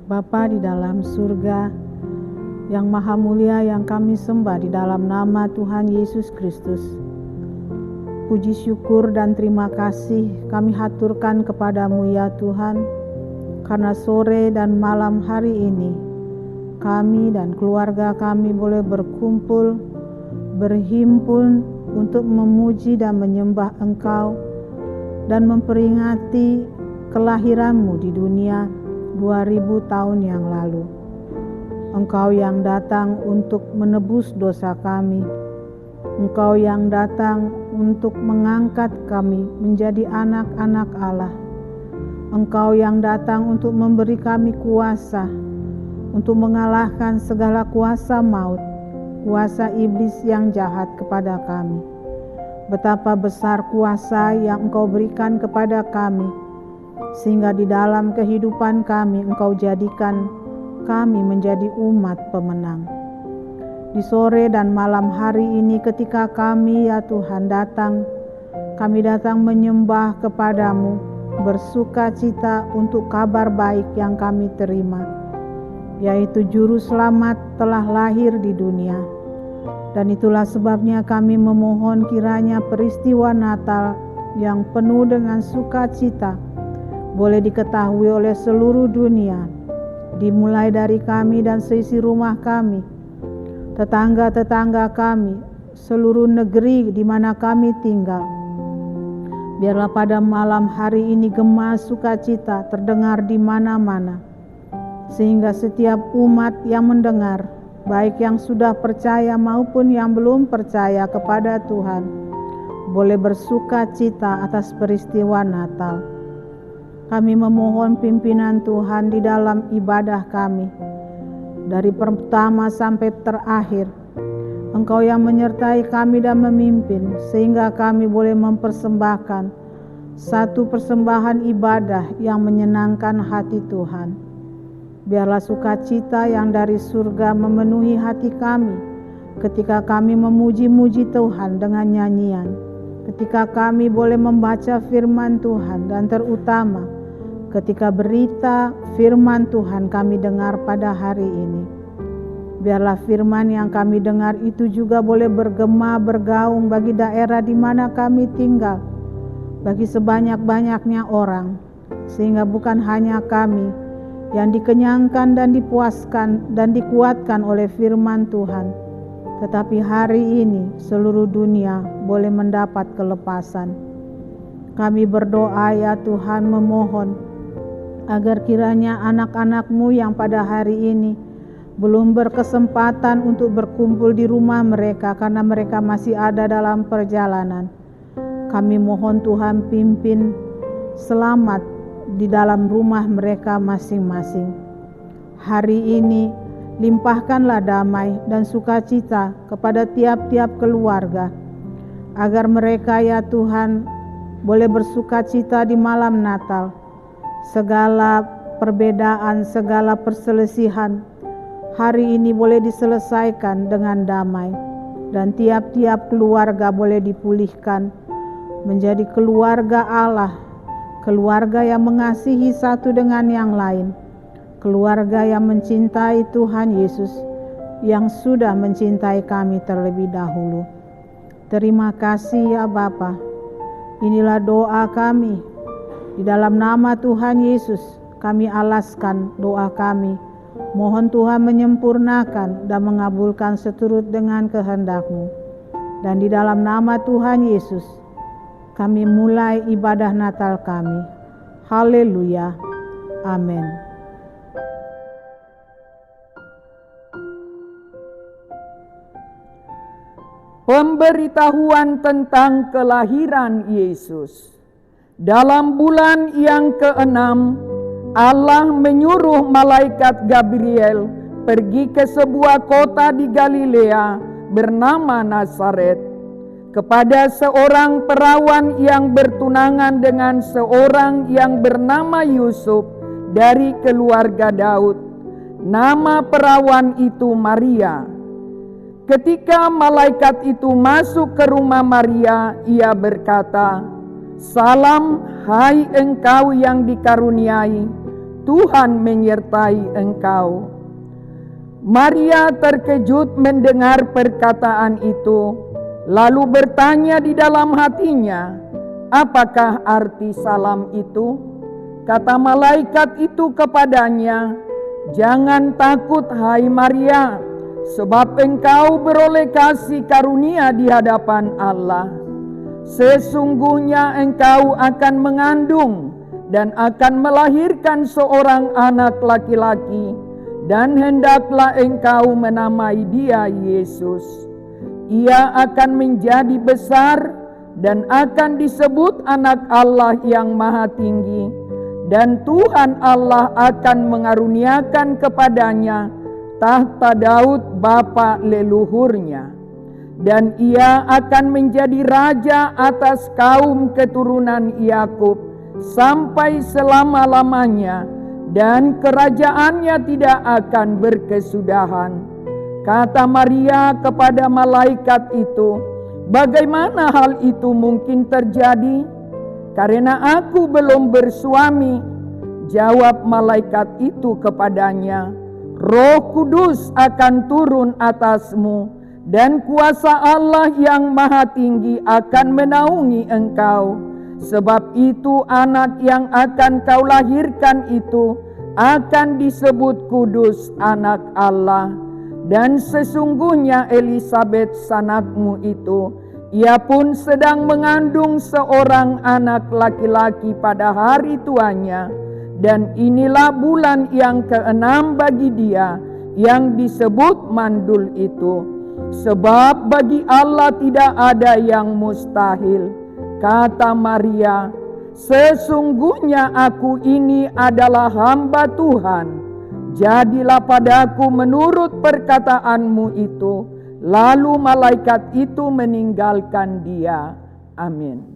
Bapa di dalam surga, yang maha mulia yang kami sembah di dalam nama Tuhan Yesus Kristus. Puji syukur dan terima kasih kami haturkan kepadamu ya Tuhan, karena sore dan malam hari ini kami dan keluarga kami boleh berkumpul, berhimpun untuk memuji dan menyembah Engkau dan memperingati kelahiranmu di dunia 2000 tahun yang lalu. Engkau yang datang untuk menebus dosa kami. Engkau yang datang untuk mengangkat kami menjadi anak-anak Allah. Engkau yang datang untuk memberi kami kuasa untuk mengalahkan segala kuasa maut, kuasa iblis yang jahat kepada kami. Betapa besar kuasa yang Engkau berikan kepada kami, sehingga di dalam kehidupan kami Engkau jadikan kami menjadi umat pemenang. Di sore dan malam hari ini ketika kami ya Tuhan kami datang menyembah kepadamu, bersuka cita untuk kabar baik yang kami terima, yaitu Juru Selamat telah lahir di dunia. Dan itulah sebabnya kami memohon kiranya peristiwa Natal yang penuh dengan sukacita boleh diketahui oleh seluruh dunia, dimulai dari kami dan seisi rumah kami, tetangga-tetangga kami, seluruh negeri di mana kami tinggal. Biarlah pada malam hari ini gema sukacita terdengar di mana-mana, sehingga setiap umat yang mendengar, baik yang sudah percaya maupun yang belum percaya kepada Tuhan, boleh bersuka cita atas peristiwa Natal. Kami memohon pimpinan Tuhan di dalam ibadah kami, dari pertama sampai terakhir. Engkau yang menyertai kami dan memimpin, sehingga kami boleh mempersembahkan satu persembahan ibadah yang menyenangkan hati Tuhan. Biarlah sukacita yang dari surga memenuhi hati kami ketika kami memuji-muji Tuhan dengan nyanyian, ketika kami boleh membaca firman Tuhan, dan terutama ketika berita firman Tuhan kami dengar pada hari ini. Biarlah firman yang kami dengar itu juga boleh bergema bergaung bagi daerah di mana kami tinggal, bagi sebanyak-banyaknya orang, sehingga bukan hanya kami yang dikenyangkan dan dipuaskan dan dikuatkan oleh firman Tuhan, tetapi hari ini seluruh dunia boleh mendapat kelepasan. Kami berdoa ya Tuhan, memohon agar kiranya anak-anak-Mu yang pada hari ini belum berkesempatan untuk berkumpul di rumah mereka karena mereka masih ada dalam perjalanan, kami mohon Tuhan pimpin selamat di dalam rumah mereka masing-masing. Hari ini limpahkanlah damai dan sukacita kepada tiap-tiap keluarga, agar mereka ya Tuhan boleh bersukacita di malam Natal. Segala perbedaan, segala perselisihan hari ini boleh diselesaikan dengan damai, dan tiap-tiap keluarga boleh dipulihkan menjadi keluarga Allah, keluarga yang mengasihi satu dengan yang lain, keluarga yang mencintai Tuhan Yesus yang sudah mencintai kami terlebih dahulu. Terima kasih ya Bapa. Inilah doa kami. Di dalam nama Tuhan Yesus kami alaskan doa kami. Mohon Tuhan menyempurnakan dan mengabulkan seturut dengan kehendak-Mu. Dan di dalam nama Tuhan Yesus kami mulai ibadah Natal kami. Haleluya. Amin. Pemberitahuan tentang kelahiran Yesus. Dalam bulan yang ke-6, Allah menyuruh malaikat Gabriel pergi ke sebuah kota di Galilea bernama Nazaret, kepada seorang perawan yang bertunangan dengan seorang yang bernama Yusuf dari keluarga Daud. Nama perawan itu Maria. Ketika malaikat itu masuk ke rumah Maria, ia berkata, "Salam, hai engkau yang dikaruniai, Tuhan menyertai engkau. Maria terkejut mendengar perkataan itu, lalu bertanya di dalam hatinya, apakah arti salam itu? Kata malaikat itu kepadanya, jangan takut hai Maria, sebab engkau beroleh kasih karunia di hadapan Allah. Sesungguhnya engkau akan mengandung dan akan melahirkan seorang anak laki-laki, dan hendaklah engkau menamai dia Yesus. Ia akan menjadi besar dan akan disebut anak Allah yang Maha Tinggi, dan Tuhan Allah akan mengaruniakan kepadanya tahta Daud bapa leluhurnya, dan ia akan menjadi raja atas kaum keturunan Yakub sampai selama-lamanya, dan kerajaannya tidak akan berkesudahan. Kata Maria kepada malaikat itu, bagaimana hal itu mungkin terjadi? Karena aku belum bersuami. Jawab malaikat itu kepadanya, Roh Kudus akan turun atasmu, dan kuasa Allah yang Maha Tinggi akan menaungi engkau. Sebab itu anak yang akan kau lahirkan itu akan disebut kudus, anak Allah. Dan sesungguhnya Elisabet sanakmu itu, ia pun sedang mengandung seorang anak laki-laki pada hari tuanya. Dan inilah bulan yang ke-6 bagi dia yang disebut mandul itu. Sebab bagi Allah tidak ada yang mustahil. Kata Maria, sesungguhnya aku ini adalah hamba Tuhan. Jadilah padaku menurut perkataanmu itu. Lalu malaikat itu meninggalkan dia. Amin.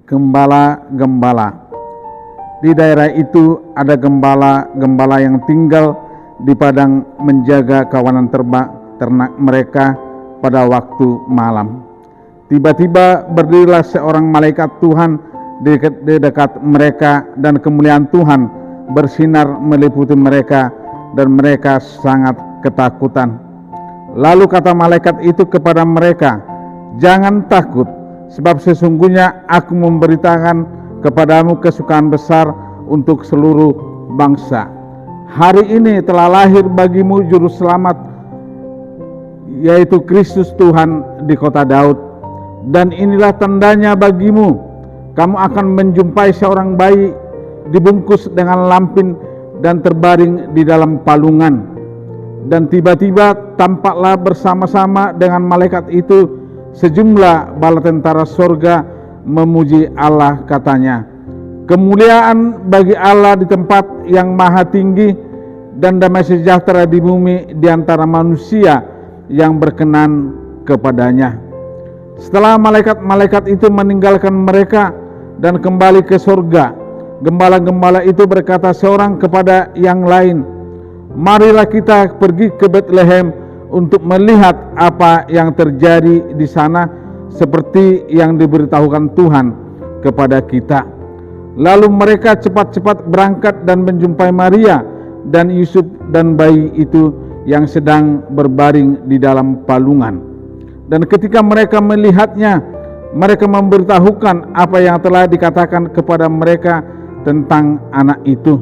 Gembala-gembala. Di daerah itu ada gembala-gembala yang tinggal di padang menjaga kawanan ternak mereka pada waktu malam. Tiba-tiba berdirilah seorang malaikat Tuhan di dekat mereka, dan kemuliaan Tuhan bersinar meliputi mereka, dan mereka sangat ketakutan. Lalu kata malaikat itu kepada mereka, jangan takut, sebab sesungguhnya aku memberitakan kepadamu kesukaan besar untuk seluruh bangsa. Hari ini telah lahir bagimu juru selamat, yaitu Kristus Tuhan di kota Daud. Dan inilah tandanya bagimu, kamu akan menjumpai seorang bayi dibungkus dengan lampin dan terbaring di dalam palungan. Dan tiba-tiba tampaklah bersama-sama dengan malaikat itu sejumlah bala tentara sorga memuji Allah, katanya, kemuliaan bagi Allah di tempat yang maha tinggi, dan damai sejahtera di bumi di antara manusia yang berkenan kepadanya. Setelah malaikat-malaikat itu meninggalkan mereka dan kembali ke sorga, gembala-gembala itu berkata seorang kepada yang lain, marilah kita pergi ke Betlehem untuk melihat apa yang terjadi di sana seperti yang diberitahukan Tuhan kepada kita. Lalu mereka cepat-cepat berangkat dan menjumpai Maria dan Yusuf dan bayi itu yang sedang berbaring di dalam palungan. Dan ketika mereka melihatnya, mereka memberitahukan apa yang telah dikatakan kepada mereka tentang anak itu.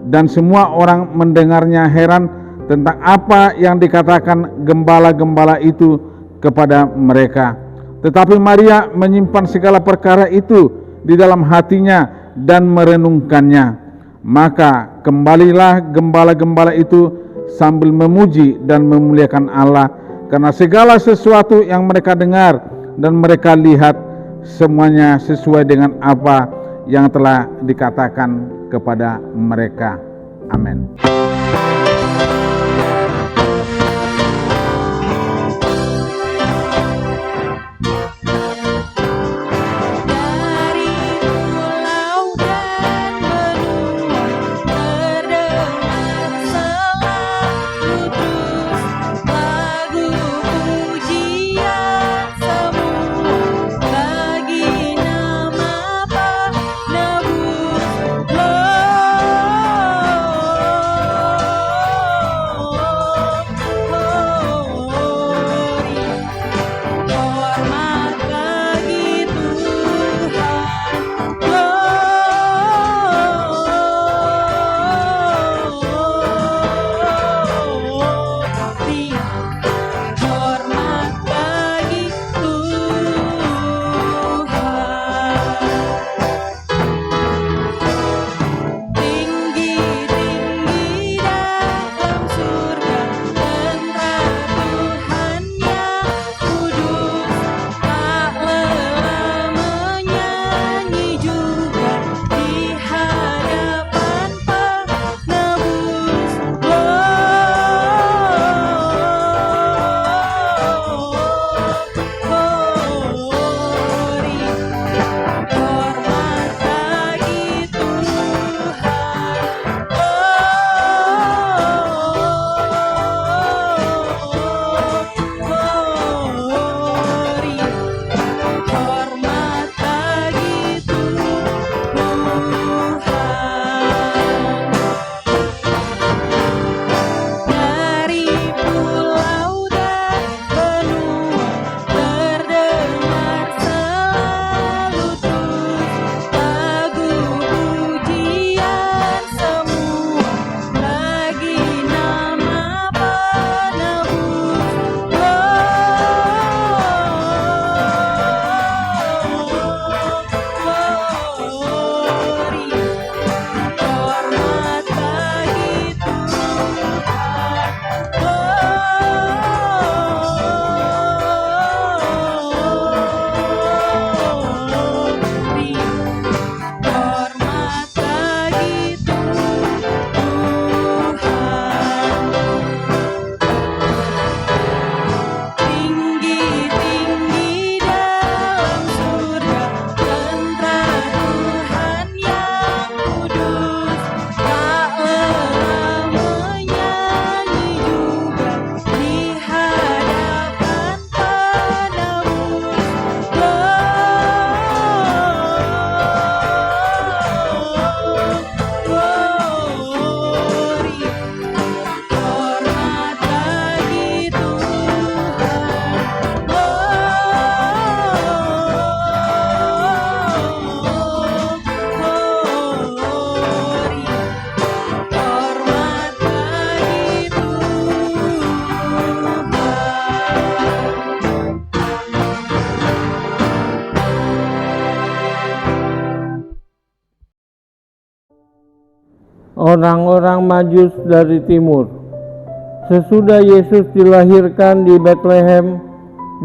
Dan semua orang mendengarnya heran tentang apa yang dikatakan gembala-gembala itu kepada mereka. Tetapi Maria menyimpan segala perkara itu di dalam hatinya dan merenungkannya. Maka kembalilah gembala-gembala itu sambil memuji dan memuliakan Allah, karena segala sesuatu yang mereka dengar dan mereka lihat semuanya sesuai dengan apa yang telah dikatakan kepada mereka. Amin. orang-orang Majus dari timur. Sesudah Yesus dilahirkan di Betlehem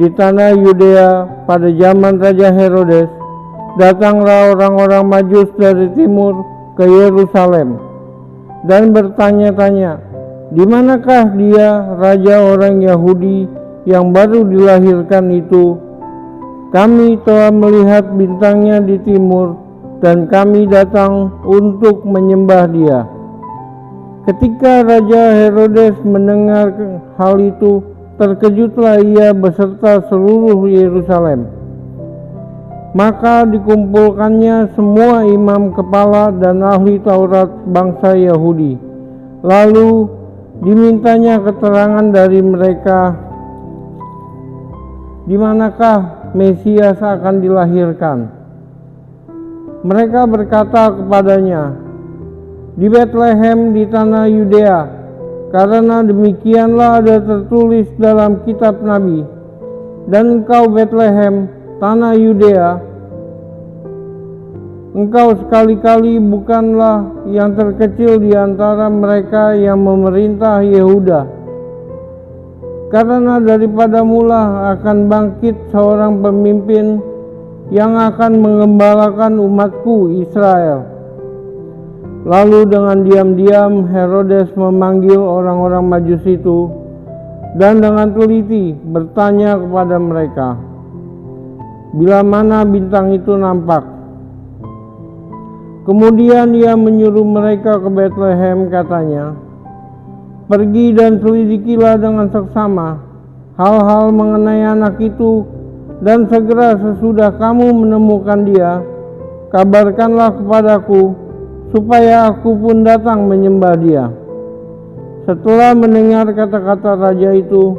di tanah Yudea pada zaman Raja Herodes, datanglah orang-orang Majus dari timur ke Yerusalem dan bertanya-tanya, "Di manakah dia, raja orang Yahudi yang baru dilahirkan itu? Kami telah melihat bintangnya di timur dan kami datang untuk menyembah dia." Ketika Raja Herodes mendengar hal itu, terkejutlah ia beserta seluruh Yerusalem. Maka dikumpulkannya semua imam kepala dan ahli Taurat bangsa Yahudi. Lalu dimintanya keterangan dari mereka, di manakah Mesias akan dilahirkan. Mereka berkata kepadanya, "Di Betlehem di tanah Yudea, karena demikianlah ada tertulis dalam kitab Nabi, dan engkau Betlehem, tanah Yudea, engkau sekali-kali bukanlah yang terkecil di antara mereka yang memerintah Yehuda. Karena daripada mula akan bangkit seorang pemimpin yang akan mengembalakan umatku Israel." Lalu dengan diam-diam Herodes memanggil orang-orang Majus itu dan dengan teliti bertanya kepada mereka, bila mana bintang itu nampak. Kemudian ia menyuruh mereka ke Betlehem, katanya, "Pergi dan selidikilah dengan seksama hal-hal mengenai anak itu, dan segera sesudah kamu menemukan dia, kabarkanlah kepadaku, supaya aku pun datang menyembah dia." Setelah mendengar kata-kata raja itu,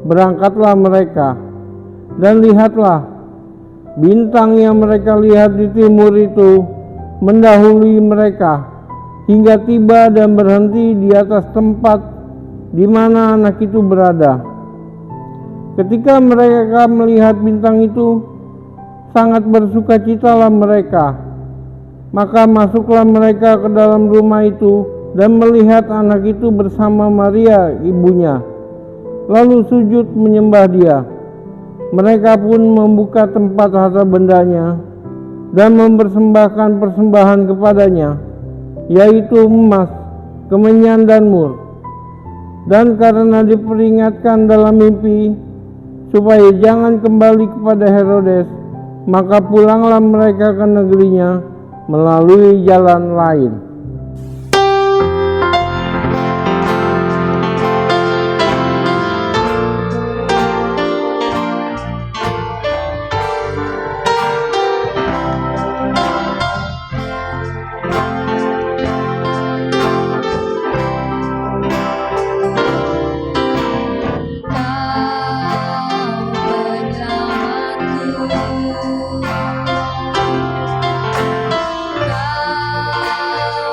berangkatlah mereka, dan lihatlah, bintang yang mereka lihat di timur itu mendahului mereka, hingga tiba dan berhenti di atas tempat di mana anak itu berada. Ketika mereka melihat bintang itu, sangat bersukacitalah mereka. Maka masuklah mereka ke dalam rumah itu dan melihat anak itu bersama Maria ibunya, lalu sujud menyembah dia. Mereka pun membuka tempat harta bendanya dan mempersembahkan persembahan kepadanya, yaitu emas, kemenyan dan mur. Dan karena diperingatkan dalam mimpi supaya jangan kembali kepada Herodes, maka pulanglah mereka ke negerinya melalui jalan lain. Kau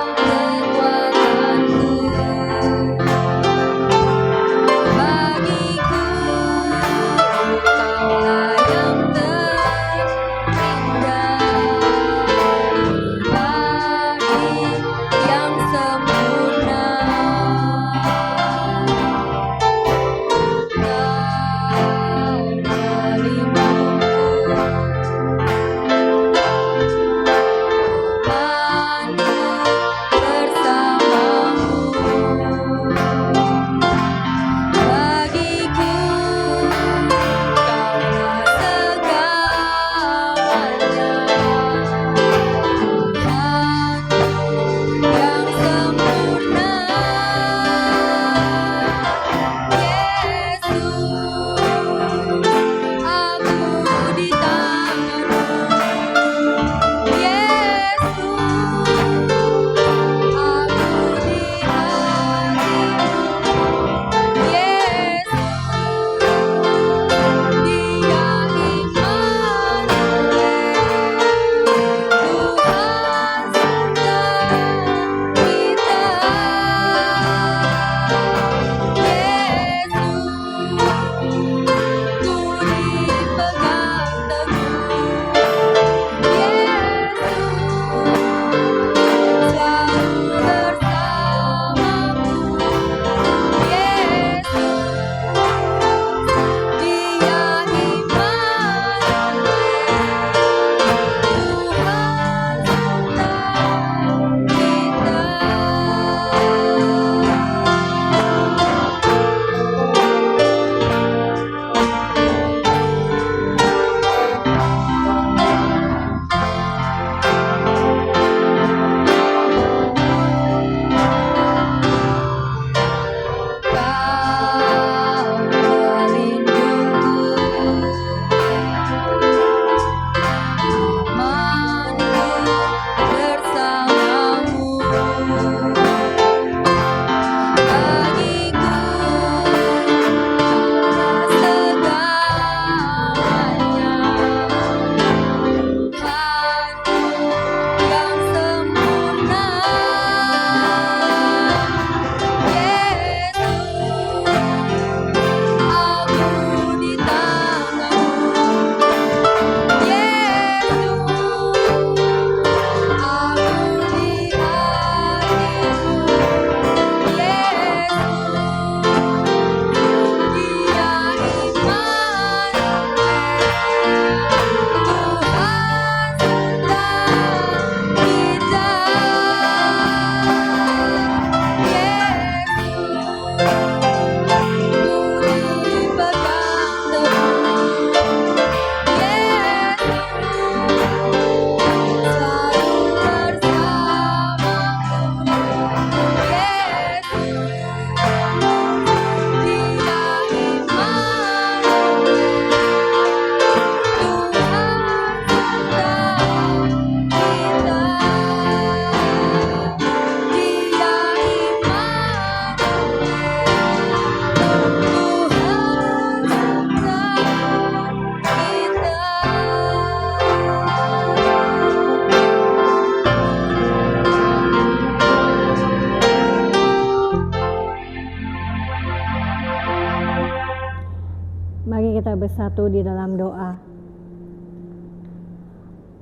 Mari kita bersatu di dalam doa.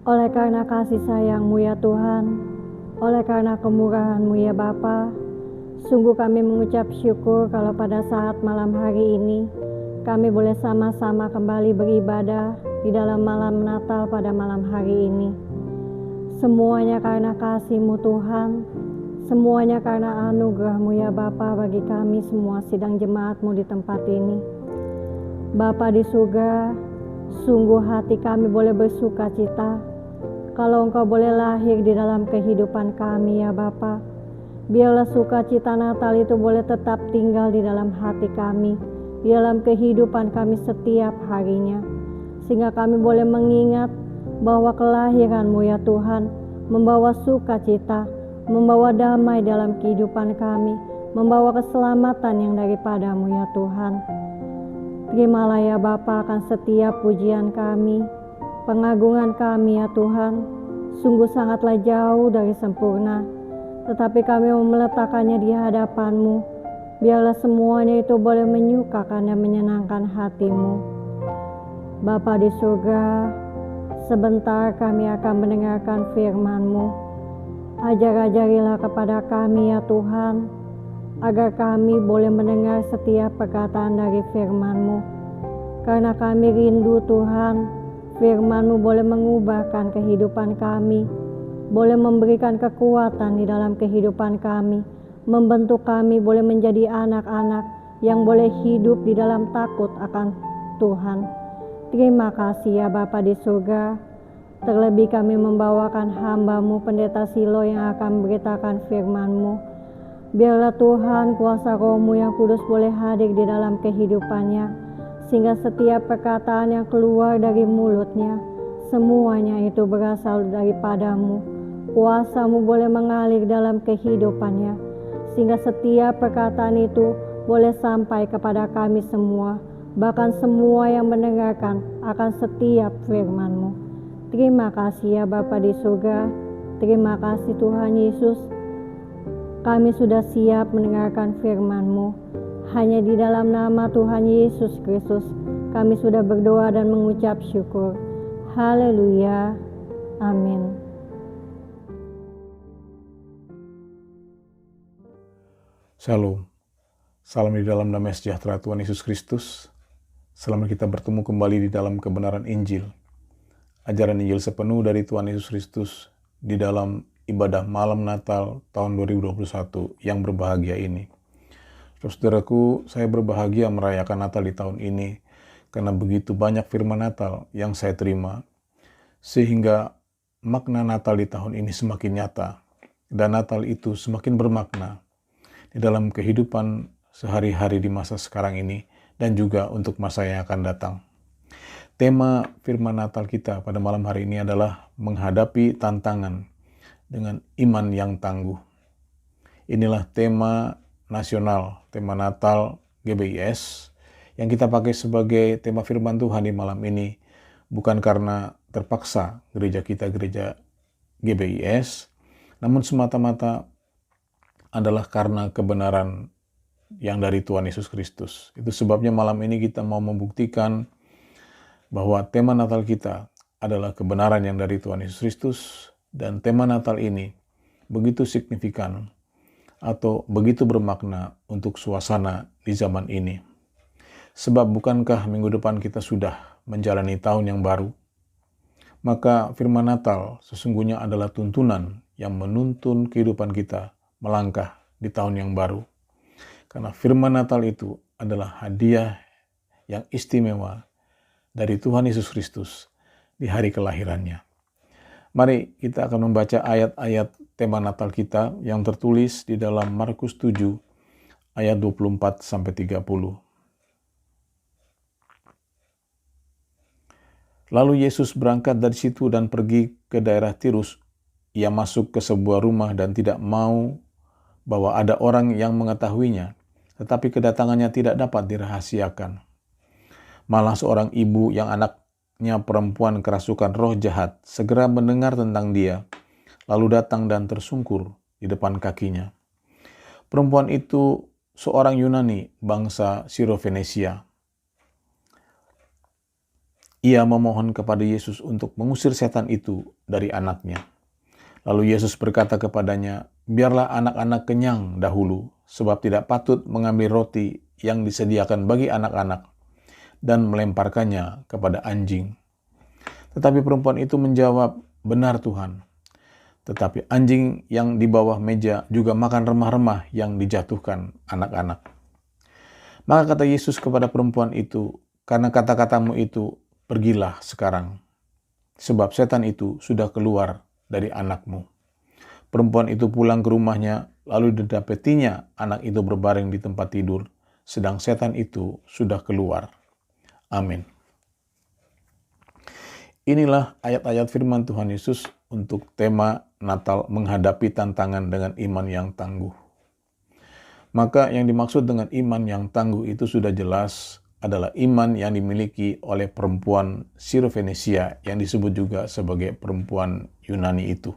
Oleh karena kasih sayang-Mu ya Tuhan, oleh karena kemurahan-Mu ya Bapa, sungguh kami mengucap syukur kalau pada saat malam hari ini kami boleh sama-sama kembali beribadah di dalam malam Natal pada malam hari ini. Semuanya karena kasih-Mu Tuhan, semuanya karena anugerah-Mu ya Bapa bagi kami semua sidang jemaat-Mu di tempat ini. Bapa di surga, sungguh hati kami boleh bersuka cita kalau Engkau boleh lahir di dalam kehidupan kami ya Bapa. Biarlah sukacita Natal itu boleh tetap tinggal di dalam hati kami, di dalam kehidupan kami setiap harinya, sehingga kami boleh mengingat bahwa kelahiran-Mu ya Tuhan membawa sukacita, membawa damai dalam kehidupan kami, membawa keselamatan yang daripada-Mu ya Tuhan. Terimalah ya Bapa akan setiap pujian kami, pengagungan kami ya Tuhan, sungguh sangatlah jauh dari sempurna, tetapi kami mau meletakkannya di hadapan-Mu. Biarlah semuanya itu boleh menyukakan dan menyenangkan hati-Mu. Bapa di surga, sebentar kami akan mendengarkan firman-Mu. Ajar-ajarilah kepada kami ya Tuhan, agar kami boleh mendengar setiap perkataan dari firman-Mu. Karena kami rindu Tuhan, firman-Mu boleh mengubahkan kehidupan kami, boleh memberikan kekuatan di dalam kehidupan kami, membentuk kami boleh menjadi anak-anak yang boleh hidup di dalam takut akan Tuhan. Terima kasih ya Bapa di surga. Terlebih kami membawakan hamba-Mu Pendeta Silo yang akan memberitakan firman-Mu. Biarlah Tuhan kuasa Roh-Mu yang kudus boleh hadir di dalam kehidupannya, sehingga setiap perkataan yang keluar dari mulutnya, semuanya itu berasal daripada-Mu. Kuasa-Mu boleh mengalir dalam kehidupannya, sehingga setiap perkataan itu boleh sampai kepada kami semua, bahkan semua yang mendengarkan akan setiap firman-Mu. Terima kasih ya Bapa di surga. Terima kasih Tuhan Yesus. Kami sudah siap mendengarkan firman-Mu. Hanya di dalam nama Tuhan Yesus Kristus kami sudah berdoa dan mengucap syukur. Haleluya. Amin. Shalom. Salam di dalam damai sejahtera Tuhan Yesus Kristus. Selamat kita bertemu kembali di dalam kebenaran Injil. Ajaran Injil sepenuh dari Tuhan Yesus Kristus di dalam ibadah malam Natal tahun 2021 yang berbahagia ini. Saudaraku, saya berbahagia merayakan Natal di tahun ini karena begitu banyak firman Natal yang saya terima, sehingga makna Natal di tahun ini semakin nyata dan Natal itu semakin bermakna di dalam kehidupan sehari-hari di masa sekarang ini dan juga untuk masa yang akan datang. Tema firman Natal kita pada malam hari ini adalah menghadapi tantangan dengan iman yang tangguh. Inilah tema nasional, tema Natal GBIS yang kita pakai sebagai tema firman Tuhan di malam ini, bukan karena terpaksa gereja kita gereja GBIS, namun semata-mata adalah karena kebenaran yang dari Tuhan Yesus Kristus. Itu sebabnya malam ini kita mau membuktikan bahwa tema Natal kita adalah kebenaran yang dari Tuhan Yesus Kristus, dan tema Natal ini begitu signifikan atau begitu bermakna untuk suasana di zaman ini. Sebab bukankah minggu depan kita sudah menjalani tahun yang baru? Maka firman Natal sesungguhnya adalah tuntunan yang menuntun kehidupan kita melangkah di tahun yang baru. Karena firman Natal itu adalah hadiah yang istimewa dari Tuhan Yesus Kristus di hari kelahirannya. Mari kita akan membaca ayat-ayat tema Natal kita yang tertulis di dalam Markus 7 ayat 24-30. Lalu Yesus berangkat dari situ dan pergi ke daerah Tirus. Ia masuk ke sebuah rumah dan tidak mau bahwa ada orang yang mengetahuinya, tetapi kedatangannya tidak dapat dirahasiakan. Malah seorang ibu yang anaknya perempuan kerasukan roh jahat segera mendengar tentang dia, lalu datang dan tersungkur di depan kakinya. Perempuan itu seorang Yunani bangsa Sirofenesia. Ia memohon kepada Yesus untuk mengusir setan itu dari anaknya. Lalu Yesus berkata kepadanya, "Biarlah anak-anak kenyang dahulu, sebab tidak patut mengambil roti yang disediakan bagi anak-anak dan melemparkannya kepada anjing." Tetapi perempuan itu menjawab, "Benar Tuhan, tetapi anjing yang di bawah meja juga makan remah-remah yang dijatuhkan anak-anak." Maka kata Yesus kepada perempuan itu, "Karena kata-katamu itu, pergilah sekarang, sebab setan itu sudah keluar dari anakmu." Perempuan itu pulang ke rumahnya, lalu didapatinya anak itu berbaring di tempat tidur, sedang setan itu sudah keluar. Amin. Inilah ayat-ayat firman Tuhan Yesus untuk tema Natal, menghadapi tantangan dengan iman yang tangguh. Maka yang dimaksud dengan iman yang tangguh itu sudah jelas adalah iman yang dimiliki oleh perempuan Sirofenisia yang disebut juga sebagai perempuan Yunani itu.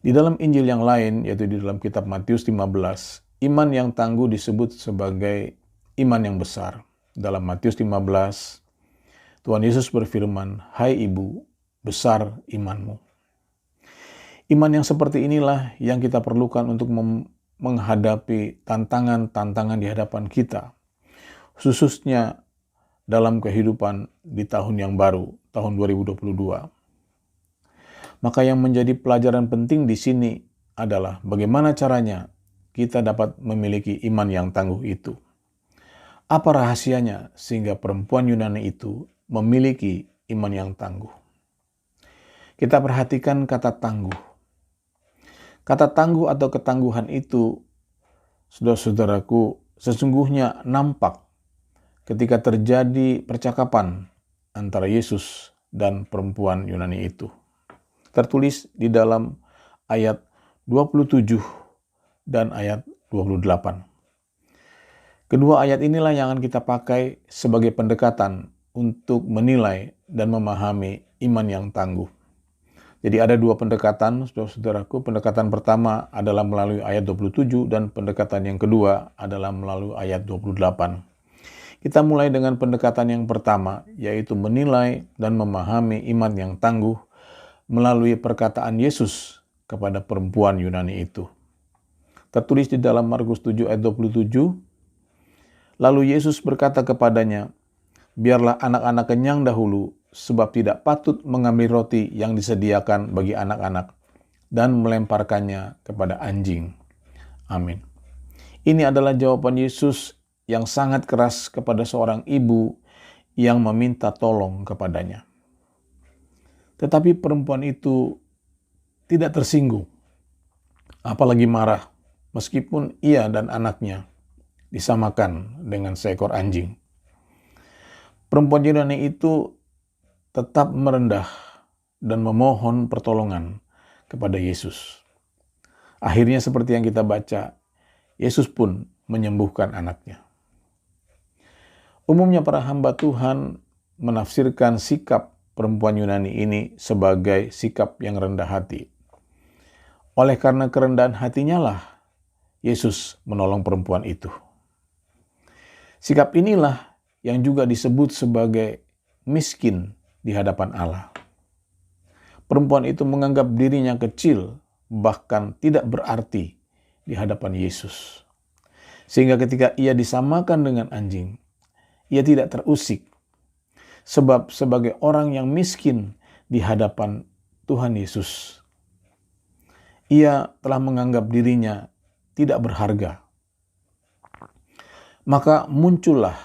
Di dalam Injil yang lain, yaitu di dalam kitab Matius 15, iman yang tangguh disebut sebagai iman yang besar. Dalam Matius 15, Tuhan Yesus berfirman, "Hai ibu, besar imanmu." Iman yang seperti inilah yang kita perlukan untuk menghadapi tantangan-tantangan di hadapan kita, khususnya dalam kehidupan di tahun yang baru, tahun 2022. Maka yang menjadi pelajaran penting di sini adalah bagaimana caranya kita dapat memiliki iman yang tangguh itu. Apa rahasianya sehingga perempuan Yunani itu memiliki iman yang tangguh? Kita perhatikan kata tangguh. Kata tangguh atau ketangguhan itu, saudara-saudaraku, sesungguhnya nampak ketika terjadi percakapan antara Yesus dan perempuan Yunani itu. Tertulis di dalam ayat 27 dan ayat 28. Kedua ayat inilah yang akan kita pakai sebagai pendekatan untuk menilai dan memahami iman yang tangguh. Jadi ada dua pendekatan, saudara-saudaraku. Pendekatan pertama adalah melalui ayat 27 dan pendekatan yang kedua adalah melalui ayat 28. Kita mulai dengan pendekatan yang pertama, yaitu menilai dan memahami iman yang tangguh melalui perkataan Yesus kepada perempuan Yunani itu. Tertulis di dalam Markus 7 ayat 27, lalu Yesus berkata kepadanya, "Biarlah anak-anak kenyang dahulu, sebab tidak patut mengambil roti yang disediakan bagi anak-anak dan melemparkannya kepada anjing." Amin. Ini adalah jawaban Yesus yang sangat keras kepada seorang ibu yang meminta tolong kepadanya. Tetapi perempuan itu tidak tersinggung, apalagi marah, meskipun ia dan anaknya disamakan dengan seekor anjing. Perempuan Yunani itu tetap merendah dan memohon pertolongan kepada Yesus. Akhirnya seperti yang kita baca, Yesus pun menyembuhkan anaknya. Umumnya para hamba Tuhan menafsirkan sikap perempuan Yunani ini sebagai sikap yang rendah hati. Oleh karena kerendahan hatinya lah Yesus menolong perempuan itu. Sikap inilah yang juga disebut sebagai miskin di hadapan Allah. Perempuan itu menganggap dirinya kecil, bahkan tidak berarti di hadapan Yesus. Sehingga ketika ia disamakan dengan anjing, ia tidak terusik. Sebab sebagai orang yang miskin di hadapan Tuhan Yesus, ia telah menganggap dirinya tidak berharga. Maka muncullah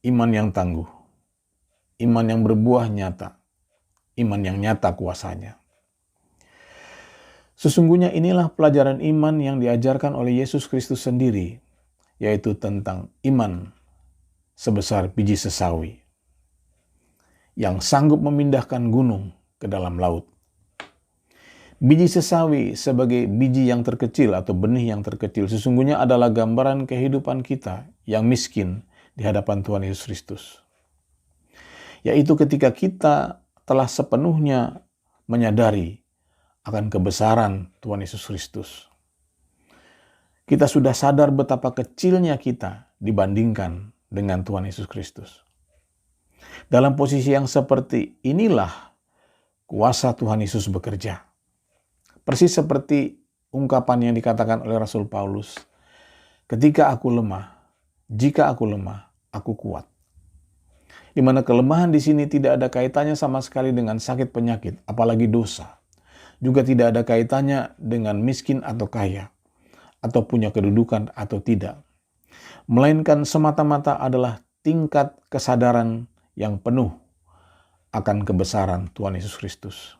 iman yang tangguh, iman yang berbuah nyata, iman yang nyata kuasanya. Sesungguhnya inilah pelajaran iman yang diajarkan oleh Yesus Kristus sendiri, yaitu tentang iman sebesar biji sesawi yang sanggup memindahkan gunung ke dalam laut. Biji sesawi sebagai biji yang terkecil atau benih yang terkecil sesungguhnya adalah gambaran kehidupan kita yang miskin di hadapan Tuhan Yesus Kristus. Yaitu ketika kita telah sepenuhnya menyadari akan kebesaran Tuhan Yesus Kristus. Kita sudah sadar betapa kecilnya kita dibandingkan dengan Tuhan Yesus Kristus. Dalam posisi yang seperti inilah kuasa Tuhan Yesus bekerja. Persis seperti ungkapan yang dikatakan oleh Rasul Paulus, ketika aku lemah, jika aku lemah, aku kuat. Di mana kelemahan di sini tidak ada kaitannya sama sekali dengan sakit penyakit, apalagi dosa. Juga tidak ada kaitannya dengan miskin atau kaya, atau punya kedudukan atau tidak. Melainkan semata-mata adalah tingkat kesadaran yang penuh akan kebesaran Tuhan Yesus Kristus.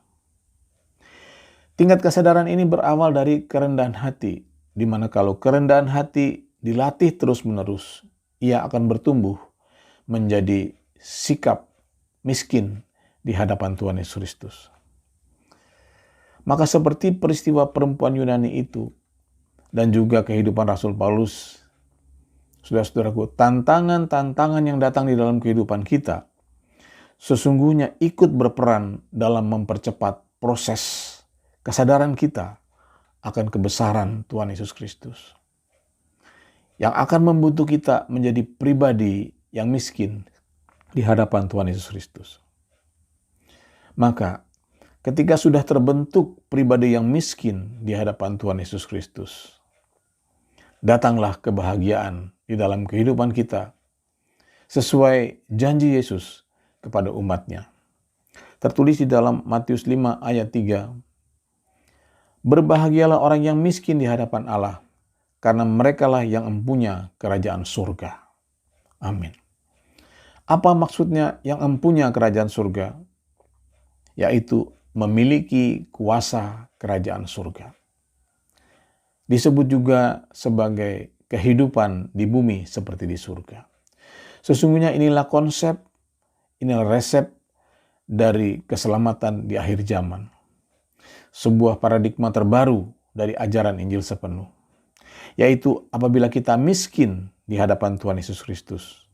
Tingkat kesadaran ini berawal dari kerendahan hati, di mana kalau kerendahan hati dilatih terus-menerus, ia akan bertumbuh menjadi sikap miskin di hadapan Tuhan Yesus Kristus. Maka seperti peristiwa perempuan Yunani itu, dan juga kehidupan Rasul Paulus, saudara-saudaraku, tantangan-tantangan yang datang di dalam kehidupan kita, sesungguhnya ikut berperan dalam mempercepat proses kesadaran kita akan kebesaran Tuhan Yesus Kristus. Yang akan membentuk kita menjadi pribadi yang miskin di hadapan Tuhan Yesus Kristus. Maka ketika sudah terbentuk pribadi yang miskin di hadapan Tuhan Yesus Kristus, datanglah kebahagiaan di dalam kehidupan kita sesuai janji Yesus kepada umatnya. Tertulis di dalam Matius 5 ayat 3, berbahagialah orang yang miskin di hadapan Allah, karena merekalah yang empunya kerajaan surga. Amin. Apa maksudnya yang empunya kerajaan surga? Yaitu memiliki kuasa kerajaan surga. Disebut juga sebagai kehidupan di bumi seperti di surga. Sesungguhnya inilah konsep, inilah resep dari keselamatan di akhir zaman. Sebuah paradigma terbaru dari ajaran Injil sepenuh, yaitu apabila kita miskin di hadapan Tuhan Yesus Kristus,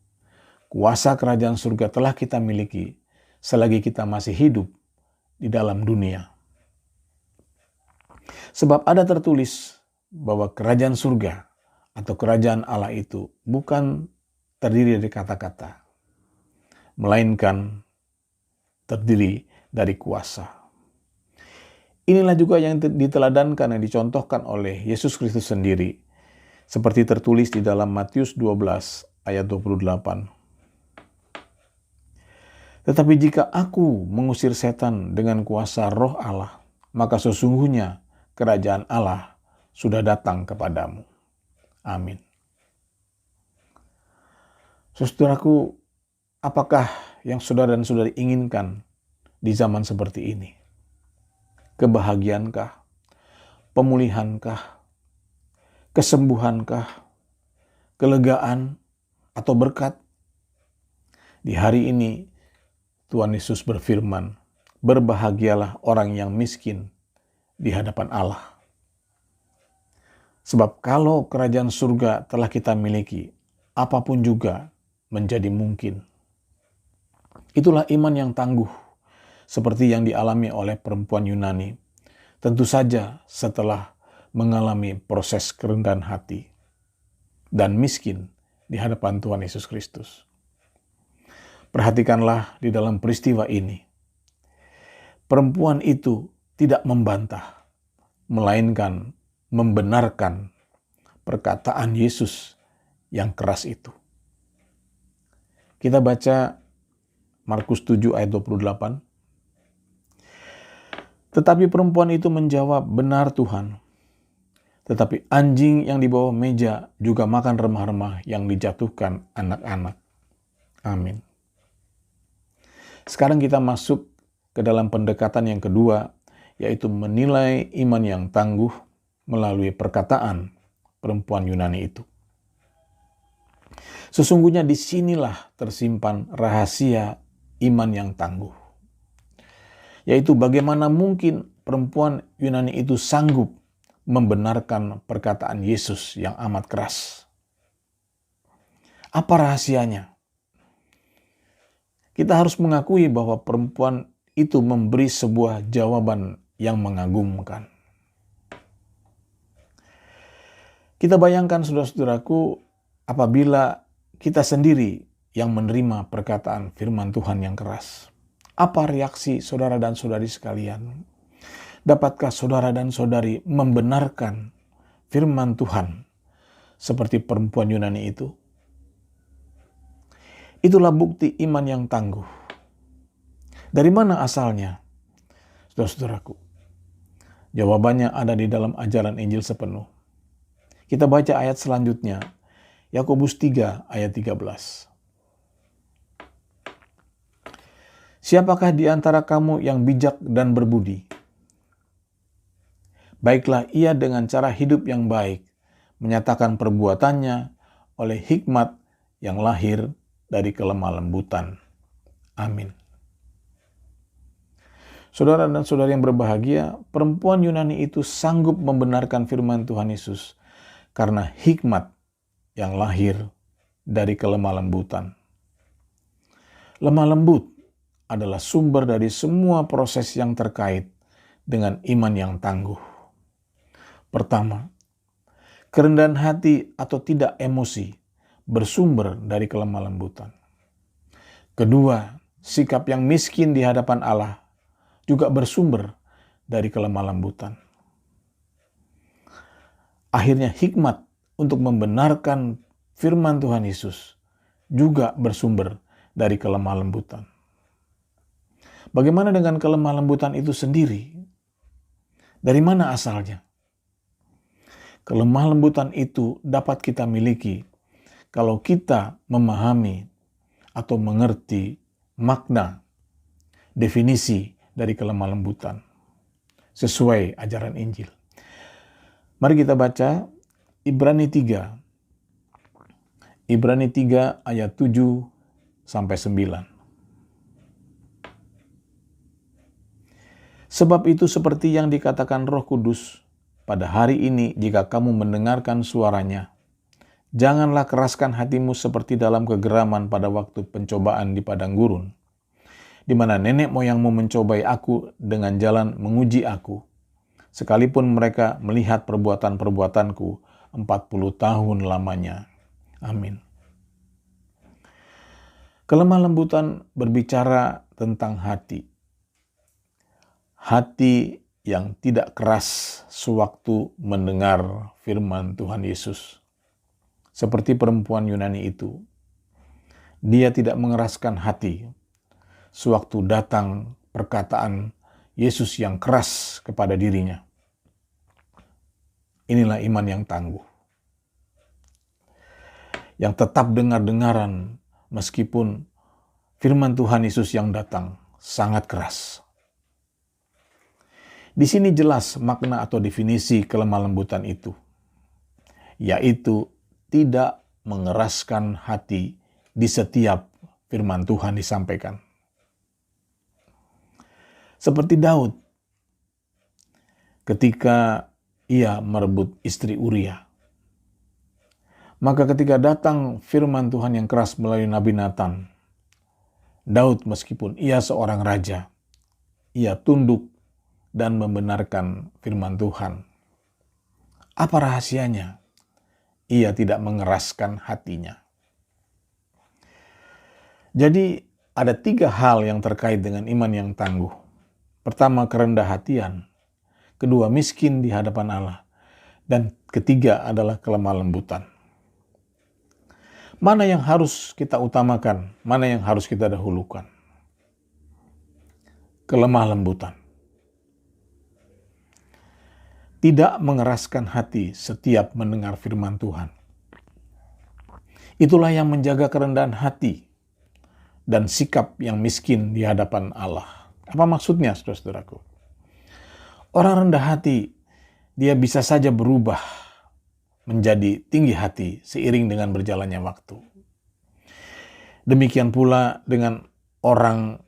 kuasa kerajaan surga telah kita miliki selagi kita masih hidup di dalam dunia. Sebab ada tertulis bahwa kerajaan surga atau kerajaan Allah itu bukan terdiri dari kata-kata, melainkan terdiri dari kuasa. Inilah juga yang diteladankan, yang dicontohkan oleh Yesus Kristus sendiri, seperti tertulis di dalam Matius 12 ayat 28. Tetapi jika aku mengusir setan dengan kuasa Roh Allah, maka sesungguhnya kerajaan Allah sudah datang kepadamu. Amin. Saudaraku, apakah yang saudara dan saudari inginkan di zaman seperti ini? Kebahagiaankah? Pemulihankah? Kesembuhankah? Kelegaan atau berkat? Di hari ini Tuhan Yesus berfirman, berbahagialah orang yang miskin di hadapan Allah. Sebab kalau kerajaan surga telah kita miliki, apapun juga menjadi mungkin. Itulah iman yang tangguh, seperti yang dialami oleh perempuan Yunani. Tentu saja setelah mengalami proses kerendahan hati dan miskin di hadapan Tuhan Yesus Kristus. Perhatikanlah di dalam peristiwa ini. Perempuan itu tidak membantah, melainkan membenarkan perkataan Yesus yang keras itu. Kita baca Markus 7 ayat 28. Tetapi perempuan itu menjawab, benar Tuhan. Tetapi anjing yang di bawah meja juga makan remah-remah yang dijatuhkan anak-anak. Amin. Sekarang kita masuk ke dalam pendekatan yang kedua, yaitu menilai iman yang tangguh melalui perkataan perempuan Yunani itu. Sesungguhnya disinilah tersimpan rahasia iman yang tangguh. Yaitu bagaimana mungkin perempuan Yunani itu sanggup membenarkan perkataan Yesus yang amat keras. Apa rahasianya? Kita harus mengakui bahwa perempuan itu memberi sebuah jawaban yang mengagumkan. Kita bayangkan saudara-saudaraku, apabila kita sendiri yang menerima perkataan firman Tuhan yang keras. Apa reaksi saudara dan saudari sekalian? Dapatkah saudara dan saudari membenarkan firman Tuhan seperti perempuan Yunani itu? Itulah bukti iman yang tangguh. Dari mana asalnya? Saudara-saudaraku, jawabannya ada di dalam ajaran Injil sepenuh. Kita baca ayat selanjutnya, Yakobus 3 ayat 13. Siapakah di antara kamu yang bijak dan berbudi? Baiklah ia dengan cara hidup yang baik, menyatakan perbuatannya oleh hikmat yang lahir dari kelemah lembutan. Amin. Saudara dan saudari yang berbahagia, perempuan Yunani itu sanggup membenarkan firman Tuhan Yesus karena hikmat yang lahir dari kelemah lembutan. Lemah lembut adalah sumber dari semua proses yang terkait dengan iman yang tangguh. Pertama, kerendahan hati atau tidak emosi bersumber dari kelemah lembutan. Kedua, sikap yang miskin di hadapan Allah juga bersumber dari kelemah lembutan. Akhirnya hikmat untuk membenarkan firman Tuhan Yesus juga bersumber dari kelemah lembutan. Bagaimana dengan kelemah lembutan itu sendiri? Dari mana asalnya? Kelemah lembutan itu dapat kita miliki kalau kita memahami atau mengerti makna, definisi dari kelemah lembutan sesuai ajaran Injil. Mari kita baca Ibrani 3. Ibrani 3 ayat 7 sampai 9. Sebab itu seperti yang dikatakan Roh Kudus, pada hari ini jika kamu mendengarkan suaranya, janganlah keraskan hatimu seperti dalam kegeraman pada waktu pencobaan di padang gurun, di mana nenek moyangmu mencobai aku dengan jalan menguji aku, sekalipun mereka melihat perbuatan-perbuatanku 40 tahun lamanya. Amin. Kelemah lembutan berbicara tentang hati. Hati yang tidak keras sewaktu mendengar firman Tuhan Yesus. Seperti perempuan Yunani itu, dia tidak mengeraskan hati sewaktu datang perkataan Yesus yang keras kepada dirinya. Inilah iman yang tangguh, yang tetap dengar-dengaran meskipun firman Tuhan Yesus yang datang sangat keras. Di sini jelas makna atau definisi kelemah lembutan itu, yaitu tidak mengeraskan hati di setiap firman Tuhan disampaikan. Seperti Daud ketika ia merebut istri Uria. Maka ketika datang firman Tuhan yang keras melalui Nabi Nathan, Daud meskipun ia seorang raja, ia tunduk dan membenarkan firman Tuhan. Apa rahasianya? Ia tidak mengeraskan hatinya. Jadi ada 3 hal yang terkait dengan iman yang tangguh. Pertama, kerendah hatian. Kedua, miskin di hadapan Allah. Dan ketiga adalah kelemah lembutan. Mana yang harus kita utamakan? Mana yang harus kita dahulukan? Kelemah lembutan. Tidak mengeraskan hati setiap mendengar firman Tuhan. Itulah yang menjaga kerendahan hati dan sikap yang miskin di hadapan Allah. Apa maksudnya, saudara-saudaraku? Orang rendah hati, dia bisa saja berubah menjadi tinggi hati seiring dengan berjalannya waktu. Demikian pula dengan orang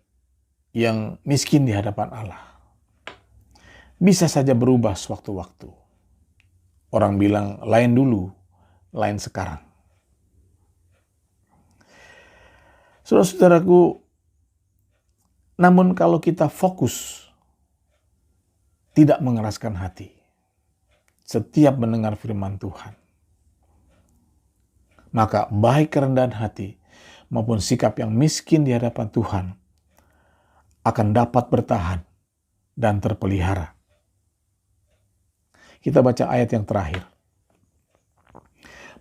yang miskin di hadapan Allah. Bisa saja berubah sewaktu-waktu. Orang bilang lain dulu, lain sekarang. Saudara-saudaraku, namun kalau kita fokus tidak mengeraskan hati setiap mendengar firman Tuhan, maka baik kerendahan hati maupun sikap yang miskin di hadapan Tuhan akan dapat bertahan dan terpelihara. Kita baca ayat yang terakhir.